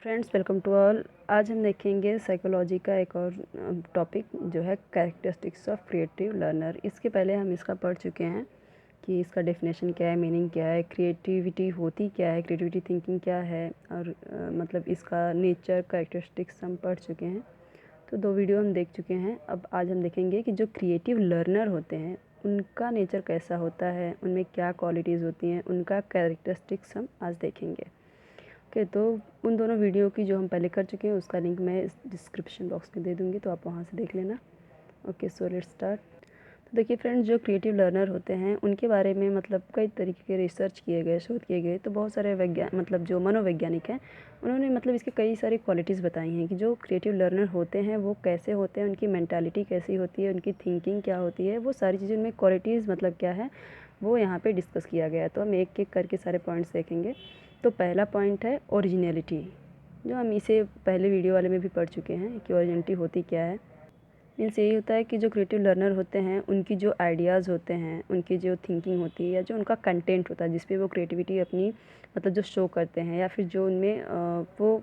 Friends, welcome to all. आज हम देखेंगे साइकोलॉजी का एक और टॉपिक जो है कैरेक्टरिस्टिक्स ऑफ क्रिएटिव लर्नर। इसके पहले हम इसका पढ़ चुके हैं कि इसका डेफिनेशन क्या है, मीनिंग क्या है, क्रिएटिविटी होती क्या है, क्रिएटिविटी थिंकिंग क्या है और मतलब इसका नेचर कैरेक्टरिस्टिक्स हम पढ़ चुके हैं। तो 2 वीडियो हम देख चुके हैं। अब आज हम देखेंगे कि जो क्रिएटिव लर्नर होते हैं उनका नेचर कैसा होता है, उनमें क्या क्वालिटीज़ होती हैं, उनका कैरेक्टरिस्टिक्स हम आज देखेंगे। ओके, तो उन दोनों वीडियो की जो हम पहले कर चुके हैं उसका लिंक मैं इस डिस्क्रिप्शन बॉक्स में दे दूँगी, तो आप वहाँ से देख लेना। Okay, so let's start. तो देखिए फ्रेंड्स, जो क्रिएटिव लर्नर होते हैं उनके बारे में मतलब कई तरीके के रिसर्च किए गए, शोध किए गए। तो बहुत सारे मतलब जो मनोवैज्ञानिक हैं उन्होंने मतलब इसके कई सारी क्वालिटीज़ बताई हैं कि जो क्रिएटिव लर्नर होते हैं वो कैसे होते हैं, उनकी मेंटालिटी कैसी होती है, उनकी थिंकिंग क्या होती है, वो सारी चीज़ें उनमें क्वालिटीज़ मतलब क्या है वो यहाँ पे डिस्कस किया गया है। तो हम एक एक करके सारे पॉइंट्स देखेंगे। तो पहला पॉइंट है ओरिजिनलिटी, जो हम इसे पहले वीडियो वाले में भी पढ़ चुके हैं कि ओरिजिनलिटी होती क्या है। मीन्स यही होता है कि जो क्रिएटिव लर्नर होते हैं उनकी जो आइडियाज़ होते हैं, उनकी जो थिंकिंग होती है या जो उनका कंटेंट होता है जिस पे वो क्रिएटिविटी अपनी मतलब जो शो करते हैं या फिर जो उनमें वो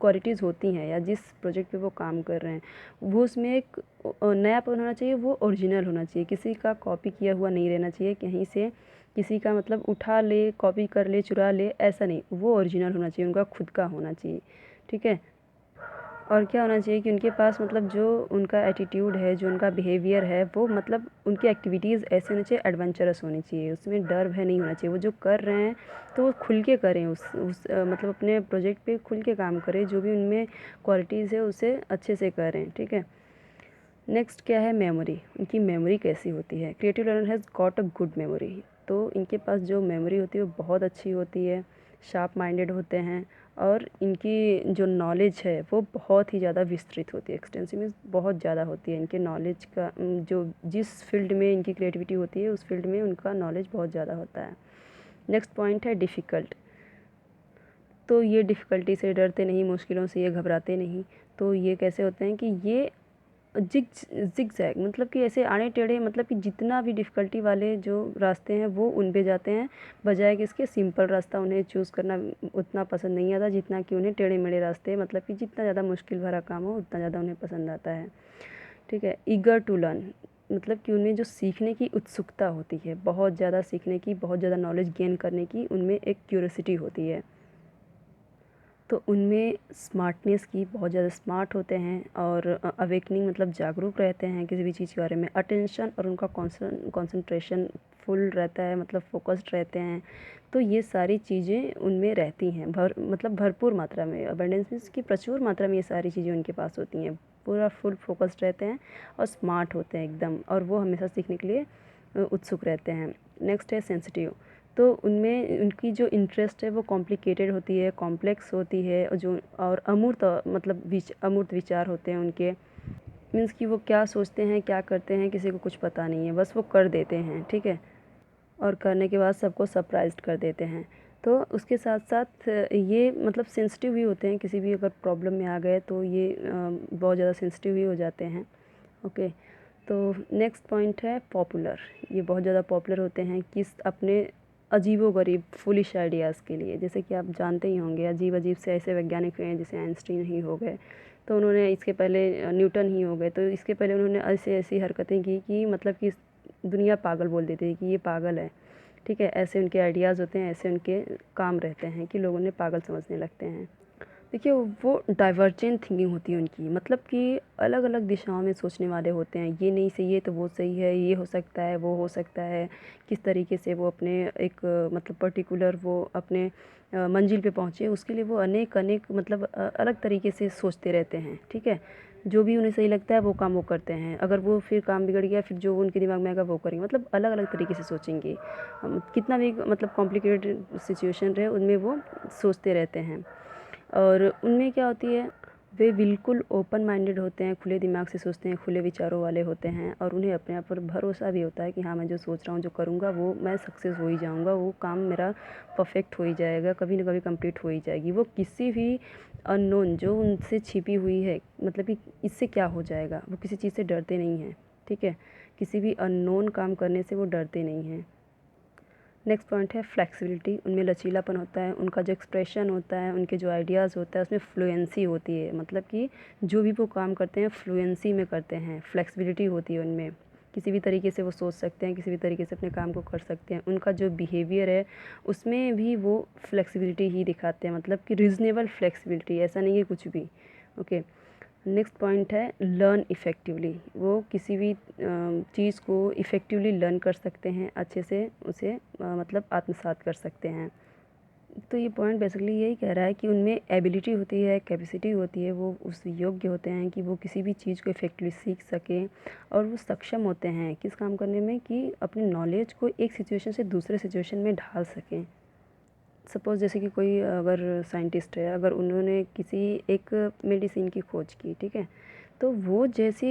क्वालिटीज़ होती हैं या जिस प्रोजेक्ट पे वो काम कर रहे हैं वो उसमें एक नयापन होना चाहिए, वो ओरिजिनल होना चाहिए, किसी का कॉपी किया हुआ नहीं रहना चाहिए, कहीं से किसी का मतलब उठा ले, कॉपी कर ले, चुरा ले, ऐसा नहीं। वो ओरिजिनल होना चाहिए, उनका खुद का होना चाहिए। ठीक है। और क्या होना चाहिए कि उनके पास मतलब जो उनका एटीट्यूड है, जो उनका बिहेवियर है, वो मतलब उनकी एक्टिविटीज़ ऐसे होनी चाहिए, एडवेंचरस होनी चाहिए, उसमें डर भय नहीं होना चाहिए। वो जो कर रहे हैं तो वो खुल के करें, मतलब अपने प्रोजेक्ट पे खुल के काम करें, जो भी उनमें क्वालिटीज़ है उसे अच्छे से करें। ठीक है। नेक्स्ट क्या है, मेमोरी। उनकी मेमोरी कैसी होती है। Creative learner has got a good memory. तो इनके पास जो मेमोरी होती है वो बहुत अच्छी होती है, शार्प माइंडेड होते हैं और इनकी जो नॉलेज है वो बहुत ही ज़्यादा विस्तृत होती है, एक्सटेंसिव मीन्स बहुत ज़्यादा होती है। इनके नॉलेज का जो जिस फील्ड में इनकी क्रिएटिविटी होती है उस फील्ड में उनका नॉलेज बहुत ज़्यादा होता है। नेक्स्ट पॉइंट है डिफ़िकल्ट। तो ये डिफ़िकल्टी से डरते नहीं, मुश्किलों से ये घबराते नहीं। तो ये कैसे होते हैं कि ये ज़िगज़ैग मतलब कि ऐसे आड़े टेढ़े, मतलब कि जितना भी डिफ़िकल्टी वाले जो रास्ते हैं वो उन पे जाते हैं, बजाय कि इसके सिंपल रास्ता उन्हें चूज़ करना उतना पसंद नहीं आता जितना कि उन्हें टेढ़े मेढ़े रास्ते, मतलब कि जितना ज़्यादा मुश्किल भरा काम हो उतना ज़्यादा उन्हें पसंद आता है। ठीक है। ईगर टू लर्न, मतलब कि उनमें जो सीखने की उत्सुकता होती है, बहुत ज़्यादा सीखने की, बहुत ज़्यादा नॉलेज गेन करने की उनमें एक क्यूरियोसिटी होती है। तो उनमें स्मार्टनेस की, बहुत ज़्यादा स्मार्ट होते हैं और अवेकनिंग मतलब जागरूक रहते हैं किसी भी चीज़ के बारे में। अटेंशन और उनका कंसंट्रेशन फुल रहता है, मतलब फोकस्ड रहते हैं। तो ये सारी चीज़ें उनमें रहती हैं मतलब भरपूर मात्रा में। अबंडेंस मीन्स की प्रचुर मात्रा में ये सारी चीज़ें उनके पास होती हैं। पूरा फुल फोकस्ड रहते हैं और स्मार्ट होते हैं एकदम, और वो हमेशा सीखने के लिए उत्सुक रहते हैं। नेक्स्ट है सेंसिटिव। तो उनमें उनकी जो इंटरेस्ट है वो कॉम्प्लिकेटेड होती है, कॉम्प्लेक्स होती है, और जो और अमूर्त मतलब अमूर्त विचार होते हैं उनके। मीन्स कि वो क्या सोचते हैं, क्या करते हैं, किसी को कुछ पता नहीं है, बस वो कर देते हैं। ठीक है। और करने के बाद सबको सरप्राइज्ड कर देते हैं। तो उसके साथ साथ ये मतलब सेंसिटिव भी होते हैं, किसी भी अगर प्रॉब्लम में आ गए तो ये बहुत ज़्यादा सेंसिटिव ही हो जाते हैं। ओके। तो नेक्स्ट पॉइंट है पॉपुलर। ये बहुत ज़्यादा पॉपुलर होते हैं किस अपने अजीबोगरीब फुलिश आइडियाज़ के लिए। जैसे कि आप जानते ही होंगे, अजीब अजीब से ऐसे वैज्ञानिक हुए हैं जैसे आइंस्टीन ही हो गए, तो उन्होंने इसके पहले न्यूटन ही हो गए, तो इसके पहले उन्होंने ऐसी ऐसी हरकतें की कि मतलब कि दुनिया पागल बोल देती है कि ये पागल है। ठीक है। ऐसे उनके आइडियाज़ होते हैं, ऐसे उनके काम रहते हैं कि लोग उन्हें पागल समझने लगते हैं। देखिए, वो डाइवर्जेंट थिंकिंग होती है उनकी, मतलब कि अलग अलग दिशाओं में सोचने वाले होते हैं। ये नहीं सही है तो वो सही है, ये हो सकता है, वो हो सकता है। किस तरीके से वो अपने एक मतलब पर्टिकुलर वो अपने मंजिल पे पहुँचे, उसके लिए वो अनेक अनेक मतलब अलग तरीके से सोचते रहते हैं। ठीक है। जो भी उन्हें सही लगता है वो काम वो करते हैं, अगर वो फिर काम बिगड़ गया फिर जो उनके दिमाग में आएगा वो करेंगे, मतलब अलग अलग तरीके से सोचेंगे। कितना भी मतलब कॉम्प्लिकेटेड सिचुएशन रहे उनमें वो सोचते रहते हैं। और उनमें क्या होती है, वे बिल्कुल ओपन माइंडेड होते हैं, खुले दिमाग से सोचते हैं, खुले विचारों वाले होते हैं, और उन्हें अपने आप पर भरोसा भी होता है कि हाँ, मैं जो सोच रहा हूँ, जो करूँगा वो मैं सक्सेस हो ही जाऊँगा, वो काम मेरा परफेक्ट हो ही जाएगा, कभी ना कभी कंप्लीट हो ही जाएगी। वो किसी भी अननोन जो उनसे छिपी हुई है, मतलब कि इससे क्या हो जाएगा, वो किसी चीज़ से डरते नहीं हैं। ठीक है। किसी भी अननोन काम करने से वो डरते नहीं हैं। नेक्स्ट पॉइंट है फ्लेक्सिबिलिटी, उनमें लचीलापन होता है, उनका जो एक्सप्रेशन होता है, उनके जो आइडियाज़ होता है उसमें फ्लुएंसी होती है, मतलब कि जो भी वो काम करते हैं फ्लुएंसी में करते हैं, फ्लेक्सिबिलिटी होती है उनमें, किसी भी तरीके से वो सोच सकते हैं, किसी भी तरीके से अपने काम को कर सकते हैं। उनका जो बिहेवियर है उसमें भी वो फ्लेक्सिबिलिटी ही दिखाते हैं, मतलब कि रीज़नेबल फ्लेक्सिबिलिटी, ऐसा नहीं है कुछ भी। ओके, नेक्स्ट पॉइंट है लर्न इफ़ेक्टिवली, वो किसी भी चीज़ को इफ़ेक्टिवली लर्न कर सकते हैं, अच्छे से उसे मतलब आत्मसात कर सकते हैं। तो ये पॉइंट बेसिकली यही कह रहा है कि उनमें एबिलिटी होती है, कैपेसिटी होती है, वो उस योग्य होते हैं कि वो किसी भी चीज़ को इफ़ेक्टिवली सीख सकें, और वो सक्षम होते हैं किस काम करने में कि अपनी नॉलेज को एक सिचुएशन से दूसरे सिचुएशन में ढाल सकें। सपोज़ जैसे कि कोई अगर साइंटिस्ट है, अगर उन्होंने किसी एक मेडिसिन की खोज की, ठीक है, तो वो जैसे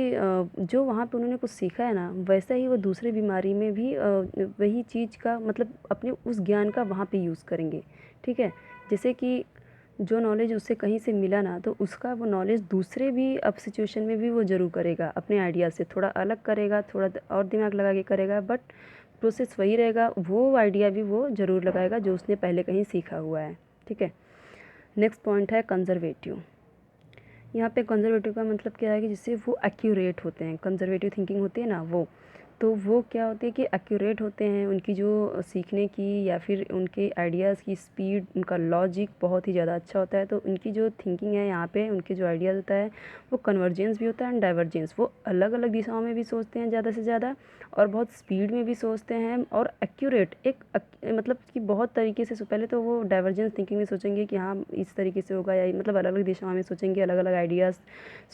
जो वहाँ पे उन्होंने कुछ सीखा है ना, वैसा ही वो दूसरी बीमारी में भी वही चीज़ का मतलब अपने उस ज्ञान का वहाँ पे यूज़ करेंगे, ठीक है। जैसे कि जो नॉलेज उससे कहीं से मिला ना, तो उसका वो नॉलेज दूसरे भी अब सिचुएशन में भी वो ज़रूर करेगा, अपने आइडिया से थोड़ा अलग करेगा, थोड़ा और दिमाग लगा के करेगा, बट प्रोसेस वही रहेगा, वो आइडिया भी वो ज़रूर लगाएगा जो उसने पहले कहीं सीखा हुआ है, ठीक है। नेक्स्ट पॉइंट है कंजर्वेटिव। यहाँ पे कंजर्वेटिव का मतलब क्या है कि जिससे वो एक्यूरेट होते हैं, कंजर्वेटिव थिंकिंग होती है ना वो, तो वो क्या होती है कि एक्यूरेट होते हैं, उनकी जो सीखने की या फिर उनके आइडियाज़ की स्पीड, उनका लॉजिक बहुत ही ज़्यादा अच्छा होता है। तो उनकी जो थिंकिंग है यहाँ पे, उनके जो आइडियाज़ होता है वो कन्वर्जेंस भी होता है एंड डाइवर्जेंस, वो अलग अलग दिशाओं में भी सोचते हैं ज़्यादा से ज़्यादा, और बहुत स्पीड में भी सोचते हैं, और एक्यूरेट मतलब कि बहुत तरीके से पहले तो वो डाइवर्जेंस थिंकिंग में सोचेंगे कि हाँ इस तरीके से होगा, या मतलब अलग अलग दिशाओं में सोचेंगे, अलग अलग आइडियाज़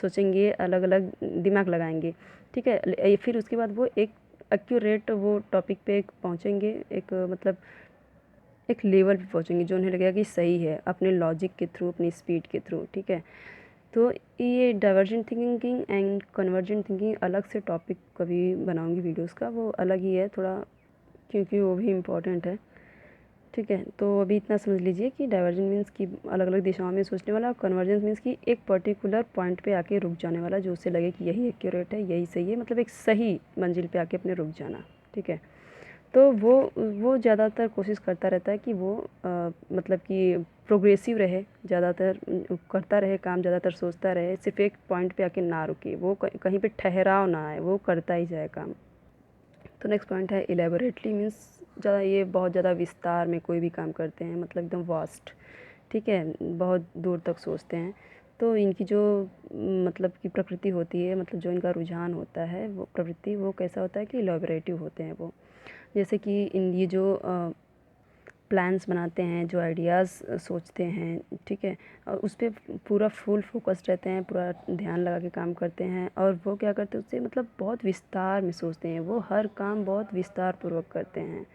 सोचेंगे, अलग अलग दिमाग लगाएंगे, ठीक है। फिर उसके बाद वो एक एक्यूरेट वो टॉपिक पे पहुँचेंगे, एक मतलब एक लेवल पे पहुँचेंगे जो उन्हें लगेगा कि सही है, अपने लॉजिक के थ्रू, अपनी स्पीड के थ्रू, ठीक है। तो ये divergent thinking and convergent thinking अलग से टॉपिक कभी बनाऊंगी वीडियोस का, वो अलग ही है थोड़ा, क्योंकि वो भी इम्पोर्टेंट है, ठीक है। तो अभी इतना समझ लीजिए कि डाइवर्जेंट मीन्स कि अलग अलग दिशाओं में सोचने वाला, और कन्वर्जेंस मीन्स कि एक पर्टिकुलर पॉइंट पे आके रुक जाने वाला, जो उसे लगे कि यही एक्यूरेट है, यही सही है, मतलब एक सही मंजिल पे आके अपने रुक जाना, ठीक है। तो वो ज़्यादातर कोशिश करता रहता है कि वो मतलब कि प्रोग्रेसिव रहे, ज़्यादातर करता रहे काम, ज़्यादातर सोचता रहे, सिर्फ एक पॉइंट पे आके ना रुके, वो कहीं पे ठहराव ना आए, वो करता ही जाए काम। तो नेक्स्ट पॉइंट है इलेबोरेटली, मीन्स ज़्यादा ये बहुत ज़्यादा विस्तार में कोई भी काम करते हैं, मतलब एकदम वास्ट, ठीक है, बहुत दूर तक सोचते हैं। तो इनकी जो मतलब कि प्रकृति होती है, मतलब जो इनका रुझान होता है, वो प्रवृत्ति वो कैसा होता है कि इलेबोरेटिव होते हैं वो। जैसे कि इन ये जो प्लान्स बनाते हैं, जो आइडियाज़ सोचते हैं, ठीक है, और उस पर पूरा फुल फोकस रहते हैं, पूरा ध्यान लगा के काम करते हैं, और वो क्या करते हैं उससे मतलब बहुत विस्तार में सोचते हैं, वो हर काम बहुत विस्तार पूर्वक करते हैं,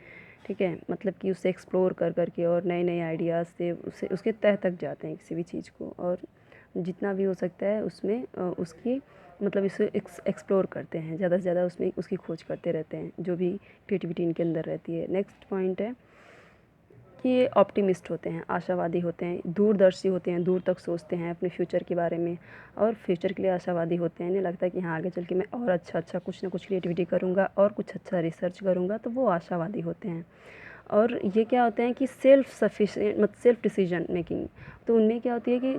ठीक है, मतलब कि उसे एक्सप्लोर कर करके और नए नए आइडियाज़ से उसे उसके तह तक जाते हैं किसी भी चीज़ को, और जितना भी हो सकता है उसमें उसकी मतलब इसे एक्सप्लोर करते हैं, ज़्यादा से ज़्यादा उसमें उसकी खोज करते रहते हैं, जो भी क्रिएटिविटी इनके अंदर रहती है। नेक्स्ट पॉइंट है कि ये ऑप्टिमिस्ट होते हैं, आशावादी होते हैं, दूरदर्शी होते हैं, दूर तक सोचते हैं अपने फ्यूचर के बारे में, और फ्यूचर के लिए आशावादी होते हैं। इन्हें लगता है कि हाँ आगे चल के मैं और अच्छा कुछ ना कुछ क्रिएटिविटी करूँगा और कुछ अच्छा रिसर्च करूँगा, तो वो आशावादी होते हैं। और ये क्या होते हैं कि सेल्फ सफिशिएंट, मतलब सेल्फ डिसीजन मेकिंग, तो उनमें क्या होती है कि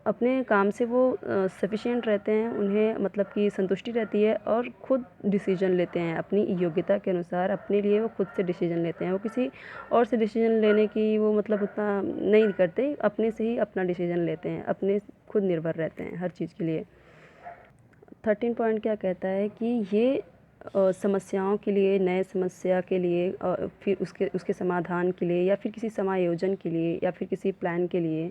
अपने काम से वो सफिशिएंट रहते हैं, उन्हें मतलब कि संतुष्टि रहती है, और खुद डिसीजन लेते हैं अपनी योग्यता के अनुसार, अपने लिए वो खुद से डिसीजन लेते हैं, वो किसी और से डिसीजन लेने की वो मतलब उतना नहीं करते, अपने से ही अपना डिसीजन लेते हैं, अपने खुद निर्भर रहते हैं हर चीज़ के लिए। 13 पॉइंट क्या कहता है कि ये समस्याओं के लिए, नए समस्या के लिए, फिर उसके उसके समाधान के लिए, या फिर किसी समायोजन के लिए, या फिर किसी प्लान के लिए,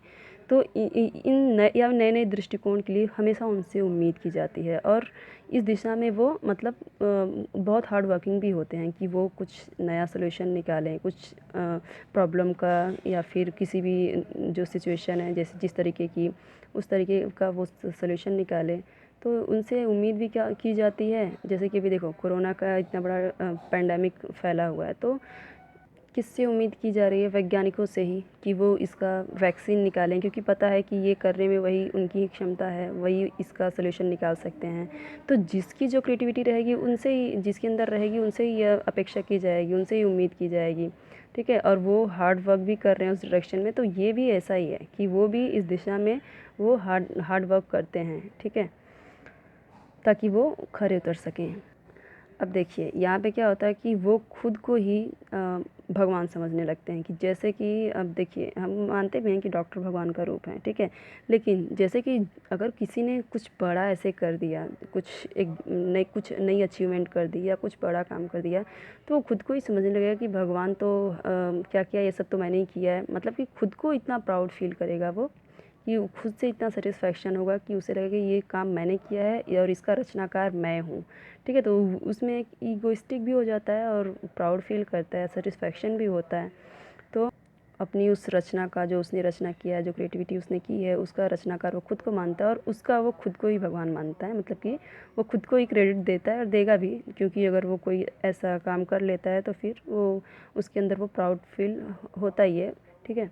तो इन नए या नए नए दृष्टिकोण के लिए हमेशा उनसे उम्मीद की जाती है, और इस दिशा में वो मतलब बहुत हार्ड वर्किंग भी होते हैं कि वो कुछ नया सोल्यूशन निकालें, कुछ प्रॉब्लम का, या फिर किसी भी जो सिचुएशन है जैसे जिस तरीके की, उस तरीके का वो सोल्यूशन निकालें। तो उनसे उम्मीद भी क्या की जाती है, जैसे कि अभी देखो कोरोना का इतना बड़ा पैंडेमिक फैला हुआ है, तो किससे उम्मीद की जा रही है, वैज्ञानिकों से ही, कि वो इसका वैक्सीन निकालें, क्योंकि पता है कि ये करने में वही उनकी ही क्षमता है, वही इसका सलूशन निकाल सकते हैं। तो जिसकी जो क्रिएटिविटी रहेगी उनसे ही, जिसके अंदर रहेगी उनसे ही यह अपेक्षा की जाएगी, उनसे ही उम्मीद की जाएगी। ठीक है, और वो हार्ड वर्क भी कर रहे हैं उस डायरेक्शन में, तो ये भी ऐसा ही है कि वो भी इस दिशा में वो हार्ड वर्क करते हैं, ठीक है, ताकि वो खरे उतर सकें। अब देखिए यहाँ पे क्या होता है कि वो खुद को ही भगवान समझने लगते हैं, कि जैसे कि अब देखिए हम मानते भी हैं कि डॉक्टर भगवान का रूप है, ठीक है, लेकिन जैसे कि अगर किसी ने कुछ बड़ा ऐसे कर दिया, कुछ नई अचीवमेंट कर दी या कुछ बड़ा काम कर दिया, तो वो खुद को ही समझने लगेगा कि भगवान तो क्या किया, ये सब तो मैंने ही किया है, मतलब कि खुद को इतना प्राउड फील करेगा वो, कि खुद से इतना सेटिस्फैक्शन होगा कि उसे लगेगा कि ये काम मैंने किया है और इसका रचनाकार मैं हूँ, ठीक है। तो उसमें एक ईगोइस्टिक भी हो जाता है और प्राउड फील करता है, सेटिस्फैक्शन भी होता है। तो अपनी उस रचना का, जो उसने रचना किया है, जो क्रिएटिविटी उसने की है, उसका रचनाकार वो खुद को मानता है और उसका वो खुद को ही भगवान मानता है, मतलब कि वो खुद को ही क्रेडिट देता है और देगा भी, क्योंकि अगर वो कोई ऐसा काम कर लेता है तो फिर वो उसके अंदर वो प्राउड फील होता ही है, ठीक है।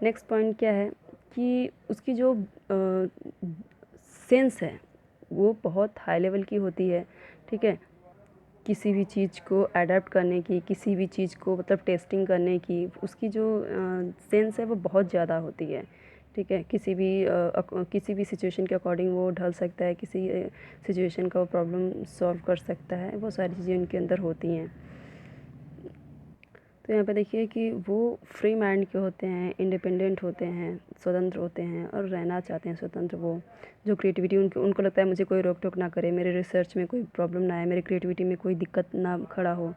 नेक्स्ट पॉइंट क्या है कि उसकी जो सेंस है वो बहुत हाई लेवल की होती है, ठीक है, किसी भी चीज़ को अडेप्ट करने की, किसी भी चीज़ को मतलब टेस्टिंग करने की, उसकी जो सेंस है वो बहुत ज़्यादा होती है, ठीक है। किसी भी सिचुएशन के अकॉर्डिंग वो ढल सकता है, किसी सिचुएशन का वो प्रॉब्लम सॉल्व कर सकता है, वो सारी चीज़ें उनके अंदर होती हैं। तो यहाँ पे देखिए कि वो फ्री माइंड के होते हैं, इंडिपेंडेंट होते हैं, स्वतंत्र होते हैं और रहना चाहते हैं स्वतंत्र। वो जो क्रिएटिविटी उनको लगता है मुझे कोई रोक टोक ना करे, मेरे रिसर्च में कोई प्रॉब्लम ना आए, मेरी क्रिएटिविटी में कोई दिक्कत ना खड़ा हो।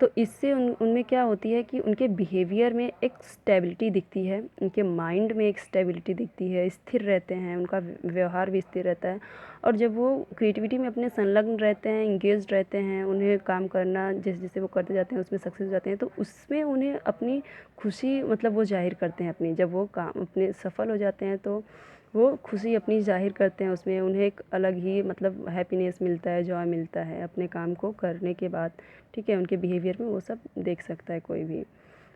तो इससे उनमें क्या होती है कि उनके बिहेवियर में एक स्टेबिलिटी दिखती है, उनके माइंड में एक स्टेबिलिटी दिखती है, स्थिर रहते हैं, उनका व्यवहार भी स्थिर रहता है। और जब वो क्रिएटिविटी में अपने संलग्न रहते हैं, इंगेज रहते हैं, उन्हें काम करना जैसे जैसे वो करते जाते हैं उसमें सक्सेस हो जाते हैं, तो उसमें उन्हें अपनी खुशी मतलब वो जाहिर करते हैं अपनी, जब वो काम अपने सफल हो जाते हैं तो वो खुशी अपनी जाहिर करते हैं, उसमें उन्हें एक अलग ही मतलब हैप्पीनेस मिलता है, जॉय मिलता है अपने काम को करने के बाद, ठीक है। उनके बिहेवियर में वो सब देख सकता है कोई भी।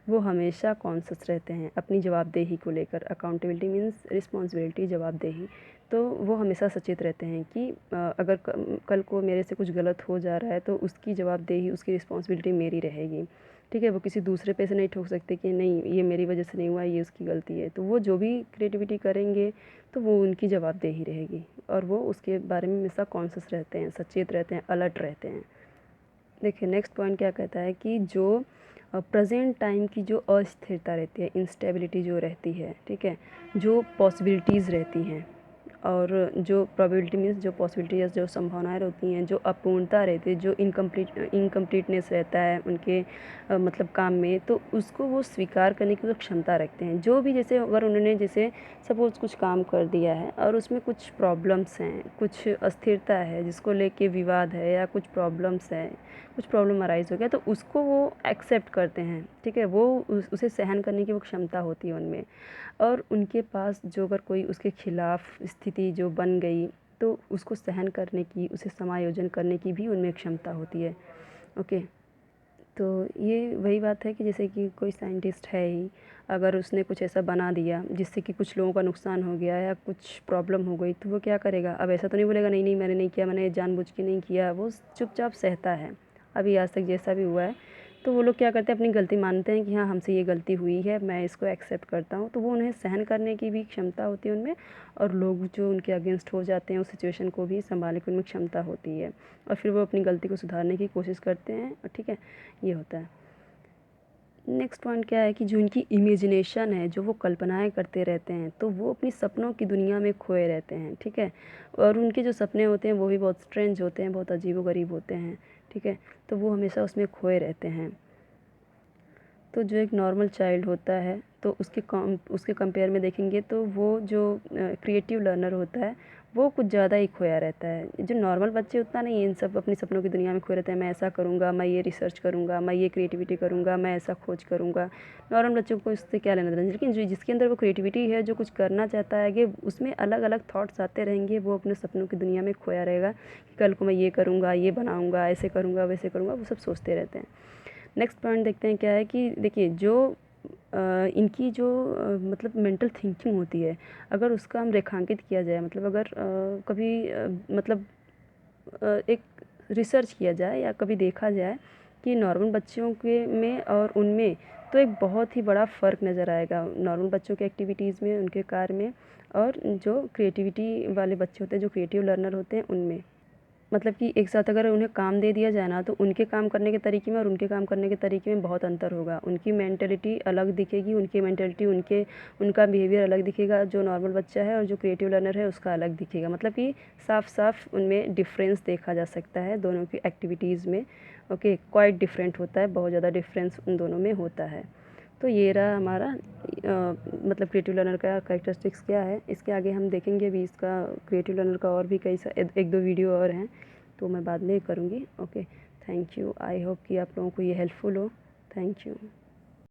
वो हमेशा कॉन्शियस रहते हैं अपनी जवाबदेही को लेकर, अकाउंटेबिलिटी मीन्स रिस्पॉन्सिबिलिटी, जवाबदेही। तो वो हमेशा सचेत रहते हैं कि अगर कल को मेरे से कुछ गलत हो जा रहा है तो उसकी जवाबदेही, उसकी रिस्पॉन्सिबिलिटी मेरी रहेगी, ठीक है। वो किसी दूसरे पे से नहीं ठोक सकते कि नहीं ये मेरी वजह से नहीं हुआ, ये उसकी गलती है। तो वो जो भी क्रिएटिविटी करेंगे तो वो उनकी जवाबदेही रहेगी और वो उसके बारे में हमेशा कॉन्शियस रहते हैं, सचेत रहते हैं, अलर्ट रहते हैं। देखिए नेक्स्ट पॉइंट क्या कहता है कि जो प्रेजेंट टाइम की जो अस्थिरता रहती है, इंस्टेबिलिटी जो रहती है, ठीक है, जो पॉसिबिलिटीज़ रहती हैं और जो प्रोबेबिलिटी मीन्स जो पॉसिबिलिटीज, जो संभावनाएं रहती हैं, जो अपूर्णता रहती है, जो इनकम्प्लीटनेस रहता है उनके मतलब काम में, तो उसको वो स्वीकार करने की वो क्षमता रखते हैं। जो भी जैसे अगर उन्होंने जैसे सपोज़ कुछ काम कर दिया है और उसमें कुछ प्रॉब्लम्स हैं, कुछ अस्थिरता है जिसको लेके विवाद है या कुछ प्रॉब्लम्स है, कुछ प्रॉब्लम अराइज़ हो गया, तो उसको वो एक्सेप्ट करते हैं, ठीक है। वो उसे सहन करने की वो क्षमता होती है उनमें। और उनके पास जो अगर कोई उसके खिलाफ स्थिति जो बन गई तो उसको सहन करने की, उसे समायोजन करने की भी उनमें क्षमता होती है, ओके। तो ये वही बात है कि जैसे कि कोई साइंटिस्ट है ही, अगर उसने कुछ ऐसा बना दिया जिससे कि कुछ लोगों का नुकसान हो गया या कुछ प्रॉब्लम हो गई, तो वो क्या करेगा, अब ऐसा तो नहीं बोलेगा नहीं नहीं मैंने नहीं किया, मैंने जानबूझ के नहीं किया, वो चुपचाप सहता है। अभी आज तक जैसा भी हुआ है, तो वो लोग क्या करते हैं, अपनी गलती मानते हैं कि हाँ हमसे ये गलती हुई है, मैं इसको एक्सेप्ट करता हूँ। तो वो उन्हें सहन करने की भी क्षमता होती है उनमें, और लोग जो उनके अगेंस्ट हो जाते हैं उस सिचुएशन को भी संभालने की उनमें क्षमता होती है, और फिर वो अपनी गलती को सुधारने की कोशिश करते हैं, ठीक है, ये होता है। नेक्स्ट पॉइंट क्या है कि जो इनकी इमेजिनेशन है, जो वो कल्पनाएं करते रहते हैं, तो वो अपनी सपनों की दुनिया में खोए रहते हैं, ठीक है। और उनके जो सपने होते हैं वो भी बहुत स्ट्रेंज होते हैं, बहुत अजीबोगरीब होते हैं, ठीक है। तो वो हमेशा उसमें खोए रहते हैं। तो जो एक नॉर्मल चाइल्ड होता है तो उसके कंपेयर में देखेंगे तो वो जो क्रिएटिव लर्नर होता है वो कुछ ज़्यादा ही खोया रहता है। जो नॉर्मल बच्चे उतना नहीं, इन सब अपने सपनों की दुनिया में खोए रहते हैं, मैं ऐसा करूँगा, मैं ये रिसर्च करूँगा, मैं ये क्रिएटिविटी करूँगा, मैं ऐसा खोज करूँगा। नॉर्मल बच्चों को इससे क्या लेना देना, लेकिन जो जिसके अंदर वो क्रिएटिविटी है, जो कुछ करना चाहता है, कि उसमें अलग अलग थॉट्स आते रहेंगे, वो अपने सपनों की दुनिया में खोया रहेगा कि कल को मैं ये करूँगा, ये बनाऊँगा, ऐसे करूँगा, वैसे करूँगा, वो सब सोचते रहते हैं। नेक्स्ट पॉइंट देखते हैं क्या है कि देखिए जो इनकी जो मतलब मेंटल थिंकिंग होती है, अगर उसका हम रेखांकित किया जाए, मतलब अगर कभी मतलब एक रिसर्च किया जाए या कभी देखा जाए कि नॉर्मल बच्चों के में और उनमें तो एक बहुत ही बड़ा फ़र्क नज़र आएगा नॉर्मल बच्चों के एक्टिविटीज़ में, उनके कार्य में, और जो क्रिएटिविटी वाले बच्चे होते हैं, जो क्रिएटिव लर्नर होते हैं, उनमें। मतलब कि एक साथ अगर उन्हें काम दे दिया जाए ना, तो उनके काम करने के तरीके में और उनके काम करने के तरीके में बहुत अंतर होगा। उनकी मेंटालिटी अलग दिखेगी, उनकी मेंटालिटी उनका बिहेवियर अलग दिखेगा, जो नॉर्मल बच्चा है और जो क्रिएटिव लर्नर है उसका अलग दिखेगा। मतलब कि साफ साफ उनमें डिफरेंस देखा जा सकता है दोनों की एक्टिविटीज़ में। ओके, क्वाइट डिफरेंट होता है, बहुत ज़्यादा डिफरेंस उन दोनों में होता है। तो ये रहा हमारा मतलब क्रिएटिव लर्नर का कैरेक्टरिस्टिक्स क्या है। इसके आगे हम देखेंगे भी इसका क्रिएटिव लर्नर का और भी कई एक दो वीडियो और हैं, तो मैं बाद में करूँगी। Okay, thank you. I hope कि आप लोगों को ये हेल्पफुल हो। Thank you.